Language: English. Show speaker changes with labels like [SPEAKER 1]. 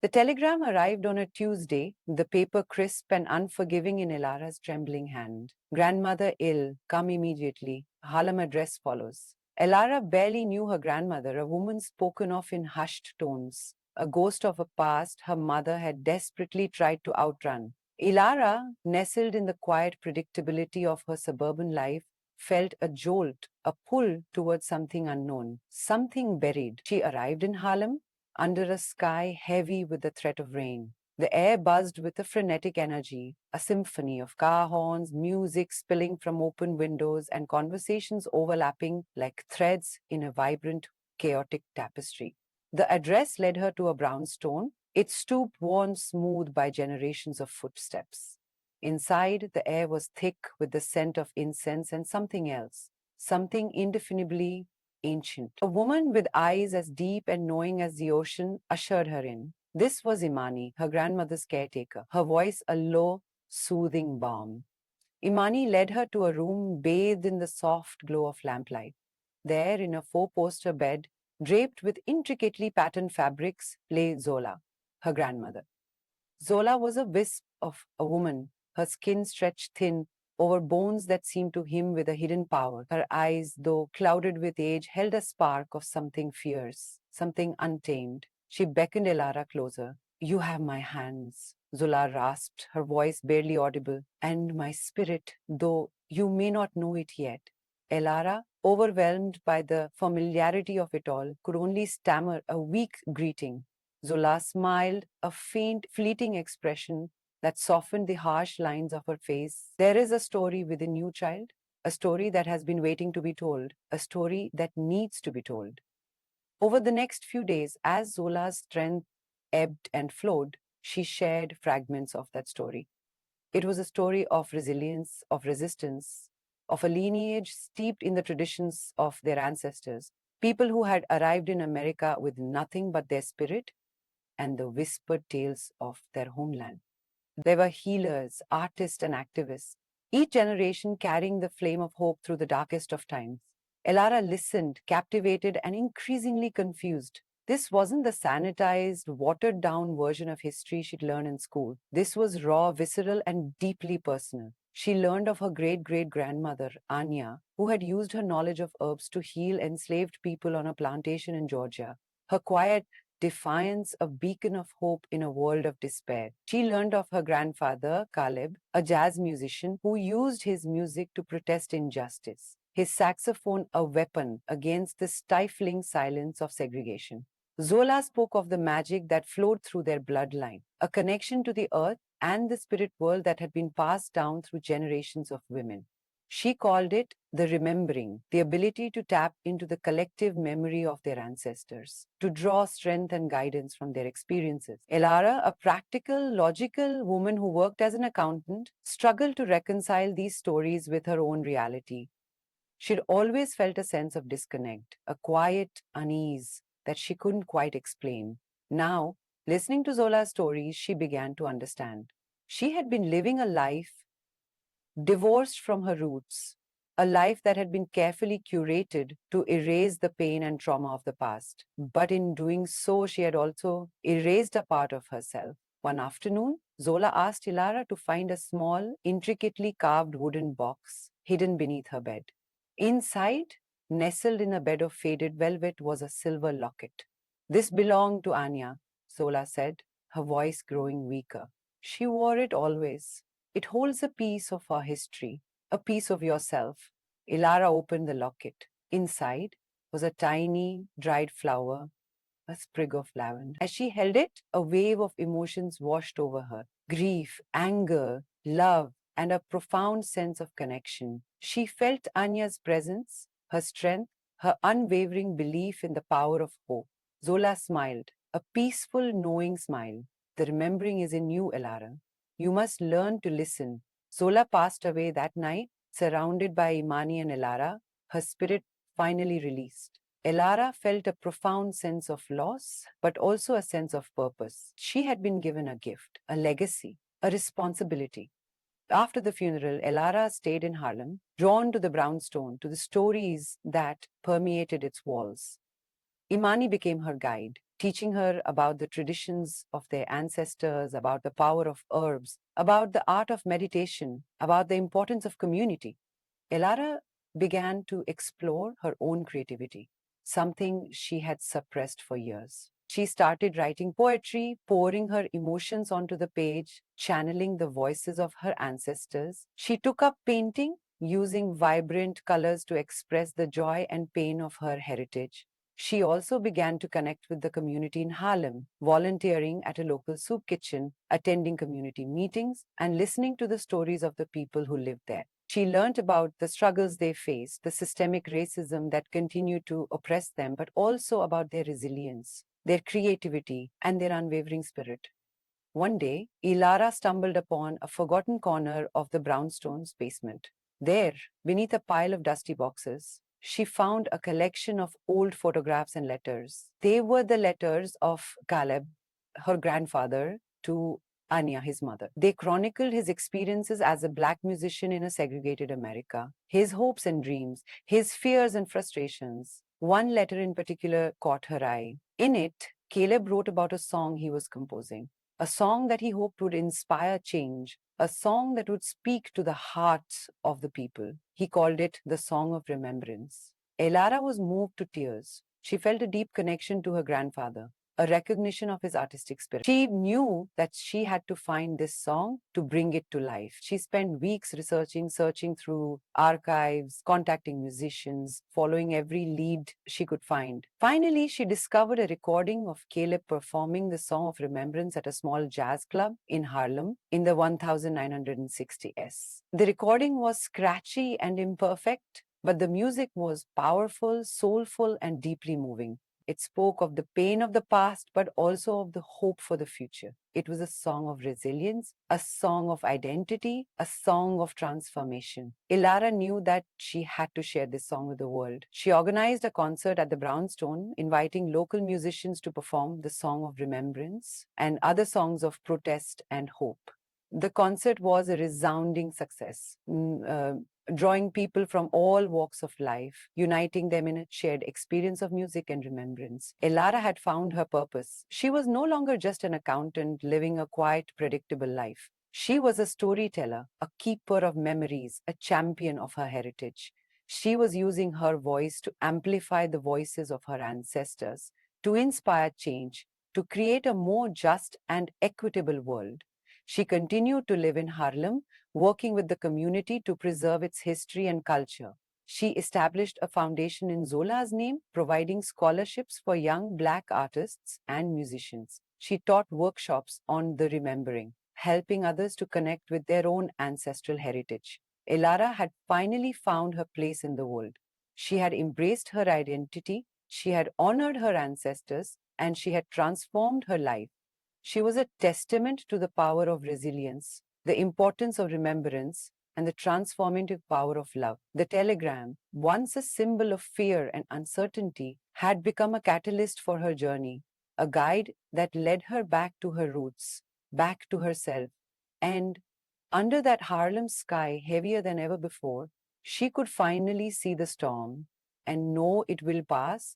[SPEAKER 1] The telegram arrived on a Tuesday, the paper crisp and unforgiving in Elara's trembling hand. Grandmother ill, come immediately. Harlem address follows. Elara barely knew her grandmother, a woman spoken of in hushed tones, a ghost of a past her mother had desperately tried to outrun. Elara, nestled in the quiet predictability of her suburban life, felt a jolt, a pull towards something unknown, something buried. She arrived in Harlem under a sky heavy with the threat of rain. The air buzzed with a frenetic energy, a symphony of car horns, music spilling from open windows, and conversations overlapping like threads in a vibrant, chaotic tapestry. The address led her to a brownstone, its stoop worn smooth by generations of footsteps. Inside, the air was thick with the scent of incense and something else, something indefinably ancient. A woman with eyes as deep and knowing as the ocean ushered her in. This was Imani, her grandmother's caretaker, her voice a low, soothing balm. Imani led her to a room bathed in the soft glow of lamplight. There, in a four-poster bed, draped with intricately patterned fabrics, lay Zola, her grandmother. Zola was a wisp of a woman, her skin stretched thin over bones that seemed to him with a hidden power. Her eyes, though clouded with age, held a spark of something fierce, something untamed. She beckoned Elara closer. You have my hands, Zola rasped, her voice barely audible, and my spirit, though you may not know it yet. Elara, overwhelmed by the familiarity of it all, could only stammer a weak greeting. Zola smiled, a faint, fleeting expression that softened the harsh lines of her face. There is a story within you, child, a story that has been waiting to be told, a story that needs to be told. Over the next few days, as Zola's strength ebbed and flowed, she shared fragments of that story. It was a story of resilience, of resistance, of a lineage steeped in the traditions of their ancestors, people who had arrived in America with nothing but their spirit and the whispered tales of their homeland. There were healers, artists, and activists, each generation carrying the flame of hope through the darkest of times. Elara listened, captivated, and increasingly confused. This wasn't the sanitized, watered down version of history she'd learned in school. This was raw, visceral, and deeply personal. She learned of her great great grandmother, Anya, who had used her knowledge of herbs to heal enslaved people on a plantation in Georgia. Her quiet defiance, a beacon of hope in a world of despair. She learned of her grandfather, Caleb, a jazz musician who used his music to protest injustice, his saxophone a weapon against the stifling silence of segregation. Zola spoke of the magic that flowed through their bloodline, a connection to the earth and the spirit world that had been passed down through generations of women. She called it the remembering, the ability to tap into the collective memory of their ancestors, to draw strength and guidance from their experiences. Elara, a practical, logical woman who worked as an accountant, struggled to reconcile these stories with her own reality. She'd always felt a sense of disconnect, a quiet unease that she couldn't quite explain. Now, listening to Zola's stories, she began to understand. She had been living a life divorced from her roots, a life that had been carefully curated to erase the pain and trauma of the past. But in doing so, she had also erased a part of herself. One afternoon, Zola asked Ilara to find a small, intricately carved wooden box hidden beneath her bed. Inside, nestled in a bed of faded velvet, was a silver locket. This belonged to Anya, Zola said, her voice growing weaker. She wore it always. It holds a piece of our history, a piece of yourself. Ilara opened the locket. Inside was a tiny, dried flower, a sprig of lavender. As she held it, a wave of emotions washed over her. Grief, anger, love, and a profound sense of connection. She felt Anya's presence, her strength, her unwavering belief in the power of hope. Zola smiled, a peaceful, knowing smile. The remembering is in you, Elara. You must learn to listen. Zola passed away that night, surrounded by Imani and Elara, her spirit finally released. Elara felt a profound sense of loss, but also a sense of purpose. She had been given a gift, a legacy, a responsibility. After the funeral, Elara stayed in Harlem, drawn to the brownstone, to the stories that permeated its walls. Imani became her guide, teaching her about the traditions of their ancestors, about the power of herbs, about the art of meditation, about the importance of community. Elara began to explore her own creativity, something she had suppressed for years. She started writing poetry, pouring her emotions onto the page, channeling the voices of her ancestors. She took up painting, using vibrant colors to express the joy and pain of her heritage. She also began to connect with the community in Harlem, volunteering at a local soup kitchen, attending community meetings, and listening to the stories of the people who lived there. She learned about the struggles they faced, the systemic racism that continued to oppress them, but also about their resilience, their creativity, and their unwavering spirit. One day, Ilara stumbled upon a forgotten corner of the brownstone's basement. There, beneath a pile of dusty boxes, she found a collection of old photographs and letters. They were the letters of Caleb, her grandfather, to Anya, his mother. They chronicled his experiences as a black musician in a segregated America, his hopes and dreams, his fears and frustrations. One letter in particular caught her eye. In it, Caleb wrote about a song he was composing, a song that he hoped would inspire change, a song that would speak to the hearts of the people. He called it the Song of Remembrance. Elara was moved to tears. She felt a deep connection to her grandfather, a recognition of his artistic spirit. She knew that she had to find this song to bring it to life. She spent weeks searching through archives, contacting musicians, following every lead she could find. Finally, she discovered a recording of Caleb performing the Song of Remembrance at a small jazz club in Harlem in the 1960s. The recording was scratchy and imperfect, but the music was powerful, soulful, and deeply moving. It spoke of the pain of the past, but also of the hope for the future. It was a song of resilience, a song of identity, a song of transformation. Ilara knew that she had to share this song with the world. She organized a concert at the Brownstone, inviting local musicians to perform the Song of Remembrance and other songs of protest and hope. The concert was a resounding success, drawing people from all walks of life, uniting them in a shared experience of music and remembrance. Elara had found her purpose. She was no longer just an accountant living a quiet, predictable life. She was a storyteller, a keeper of memories, a champion of her heritage. She was using her voice to amplify the voices of her ancestors, to inspire change, to create a more just and equitable world. She continued to live in Harlem, working with the community to preserve its history and culture. She established a foundation in Zola's name, providing scholarships for young Black artists and musicians. She taught workshops on the remembering, helping others to connect with their own ancestral heritage. Elara had finally found her place in the world. She had embraced her identity, she had honored her ancestors, and she had transformed her life. She was a testament to the power of resilience, the importance of remembrance, and the transformative power of love. The telegram, once a symbol of fear and uncertainty, had become a catalyst for her journey, a guide that led her back to her roots, back to herself. And under that Harlem sky, heavier than ever before, she could finally see the storm and know it will pass,